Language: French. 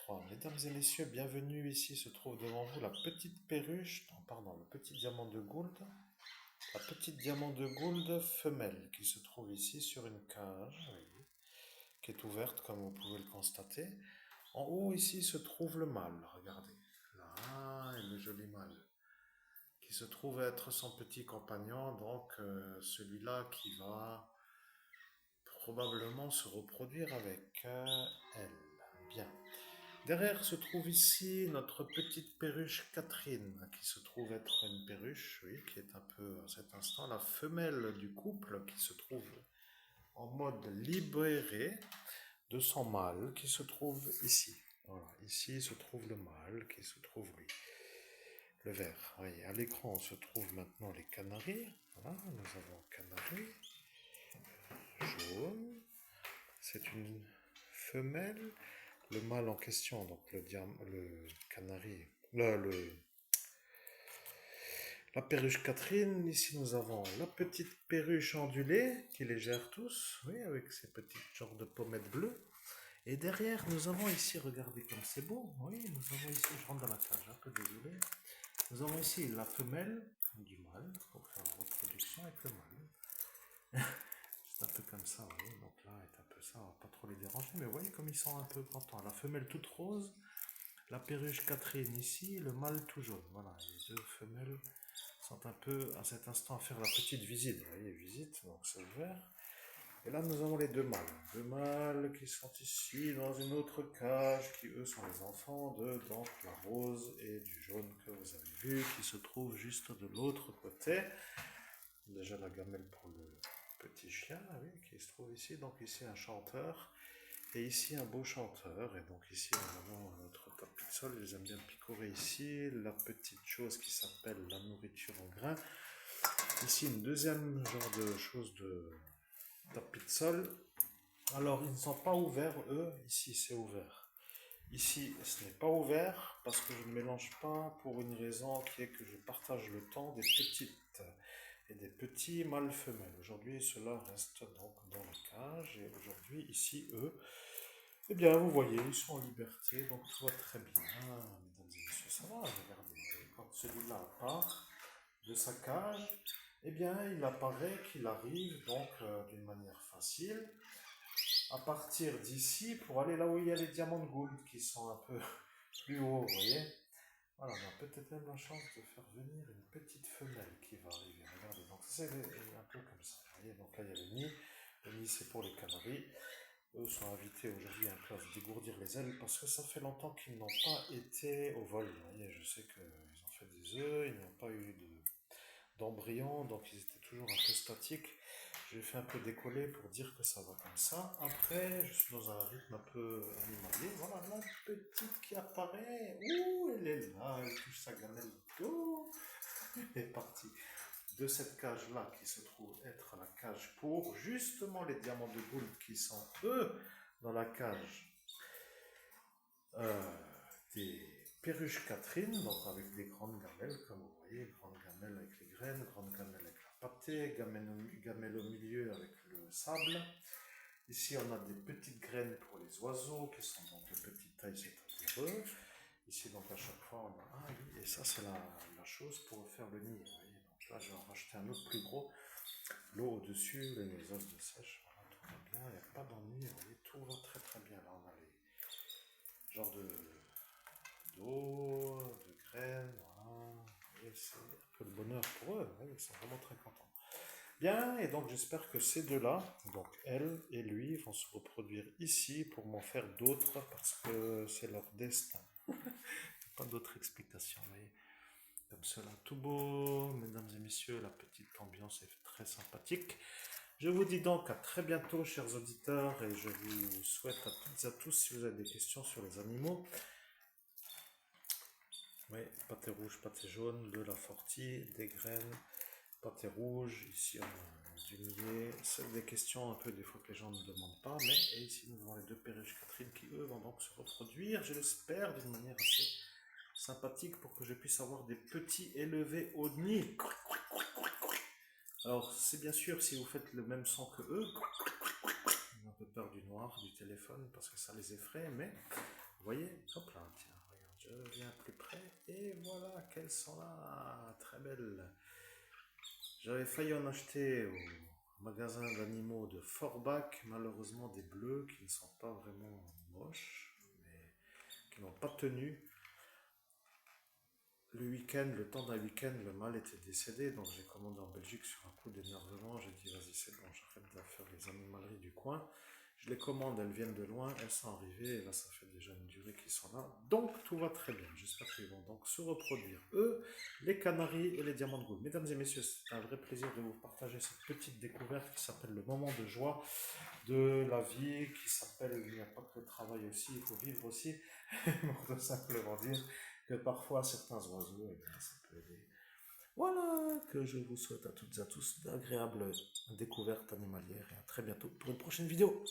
3. Mesdames et messieurs, bienvenue. Ici se trouve devant vous la petite perruche, non, pardon, le petit diamant de Gould, la petite diamant de Gould femelle qui se trouve ici sur une cage, oui, qui est ouverte comme vous pouvez le constater. En haut ici se trouve le mâle, regardez. Là, et le joli mâle, qui se trouve être son petit compagnon, donc celui-là qui va probablement se reproduire avec elle. Bien. Derrière se trouve ici notre petite perruche Catherine, qui se trouve être une perruche, oui, qui est un peu à cet instant la femelle du couple, qui se trouve en mode libéré de son mâle, qui se trouve ici. Voilà, ici se trouve le mâle, qui se trouve lui. Le vert. Oui, à l'écran se trouvent maintenant les canaris. Voilà, nous avons canari jaune. C'est une femelle. Le mâle en question, donc le canari, la perruche Catherine. Ici nous avons la petite perruche ondulée qui les gère tous, oui, avec ses petites genres de pommettes bleues. Et derrière nous avons ici, regardez comme c'est beau, oui, nous avons ici, je rentre dans la cage, un peu désolé. Nous avons ici la femelle du mâle pour faire la reproduction avec le mâle. C'est un peu comme ça, vous voyez, donc là est un peu ça, on va pas trop les déranger, mais vous voyez comme ils sont un peu contents. La femelle toute rose, la perruche Catherine ici, le mâle tout jaune. Voilà, les deux femelles sont un peu à cet instant à faire la petite visite. Vous voyez, visite, donc c'est ouvert. Et là, nous avons les deux mâles. Deux mâles qui sont ici dans une autre cage, qui eux sont les enfants de donc, la rose et du jaune que vous avez vu, qui se trouve juste de l'autre côté. Déjà la gamelle pour le petit chien, oui, qui se trouve ici. Donc ici un chanteur. Et ici un beau chanteur, et donc ici nous avons notre tapis de sol, ils aiment bien picorer ici, la petite chose qui s'appelle la nourriture en grains. Ici une deuxième genre de chose de tapis de sol. Alors ils ne sont pas ouverts eux, ici c'est ouvert. Ici ce n'est pas ouvert parce que je ne mélange pas pour une raison qui est que je partage le temps des petites et des petits mâles femelles. Aujourd'hui cela reste donc dans la cage et aujourd'hui ici eux. Eh bien, vous voyez, ils sont en liberté, donc tout va très bien, mesdames et messieurs, ça va, regardez. Quand celui-là part de sa cage, eh bien, il apparaît qu'il arrive donc d'une manière facile à partir d'ici pour aller là où il y a les diamants de Gould qui sont un peu plus hauts, vous voyez. Voilà, on a peut-être même la chance de faire venir une petite femelle qui va arriver. Regardez, donc c'est un peu comme ça, vous voyez. Donc là, il y a le nid. Le nid, c'est pour les canaris. Eux sont invités aujourd'hui un peu à se dégourdir les ailes parce que ça fait longtemps qu'ils n'ont pas été au vol. Vous voyez, je sais qu'ils ont fait des œufs, ils n'ont pas eu d'embryon, donc ils étaient toujours un peu statiques. J'ai fait un peu décoller pour dire que ça va comme ça. Après, je suis dans un rythme un peu animalier. Voilà, la petite qui apparaît. Ouh, elle est là, elle touche sa gamelle. Oh, elle est partie de cette cage-là qui se trouve être la cage pour justement les diamants de Gould qui sont eux dans la cage des perruches Catherine, donc avec des grandes gamelles comme vous voyez, grandes gamelles avec les graines, grandes gamelles avec la pâtée, gamelles au milieu avec le sable. Ici on a des petites graines pour les oiseaux qui sont donc de petite taille, c'est-à-dire eux. Ici donc à chaque fois on a un, oui, et ça c'est la chose pour faire le nid. Vous voyez. Là, je vais en racheter un autre plus gros. L'eau au-dessus, les os de sèche, voilà, tout va bien, il n'y a pas d'ennui, vous voyez, tout va très très bien. Là, on a les genres d'eau, de graines, voilà. Et c'est un peu le bonheur pour eux, ils sont vraiment très contents. Bien, et donc j'espère que ces deux-là, donc elle et lui, vont se reproduire ici pour m'en faire d'autres parce que c'est leur destin. Pas d'autre explication, vous voyez. Comme cela, tout beau, mesdames et messieurs, la petite ambiance est très sympathique. Je vous dis donc à très bientôt, chers auditeurs, et je vous souhaite à toutes et à tous, si vous avez des questions sur les animaux, oui, pâté rouge, pâté jaune, de la fortie, des graines, pâté rouge, ici on a du millet, c'est des questions un peu des fois que les gens ne demandent pas, mais et ici nous avons les deux perruches Catherine qui eux vont donc se reproduire, je l'espère, d'une manière assez sympathique pour que je puisse avoir des petits élevés au nid. Alors, c'est bien sûr si vous faites le même son que eux, j'ai un peu peur du noir, du téléphone, parce que ça les effraie, mais vous voyez, hop, Je viens plus près et voilà qu'elles sont là, très belles. J'avais failli en acheter au magasin d'animaux de Forbach, malheureusement des bleus qui ne sont pas vraiment moches, mais qui n'ont pas tenu. Le week-end, le temps d'un week-end, le mâle était décédé, donc j'ai commandé en Belgique sur un coup d'énervement. J'ai dit, vas-y, c'est bon, j'arrête de faire les animaleries du coin. Je les commande, elles viennent de loin, elles sont arrivées, et là, ça fait déjà une durée qu'ils sont là. Donc, tout va très bien. J'espère qu'ils vont donc se reproduire. Eux, les canaris et les diamants de gould. Mesdames et messieurs, c'est un vrai plaisir de vous partager cette petite découverte qui s'appelle le moment de joie de la vie, qui s'appelle, il n'y a pas que le travail aussi, il faut vivre aussi, pour tout simplement dire que parfois certains oiseaux, eh bien, ça peut aider. Voilà, que je vous souhaite à toutes et à tous d'agréables découvertes animalières et à très bientôt pour une prochaine vidéo.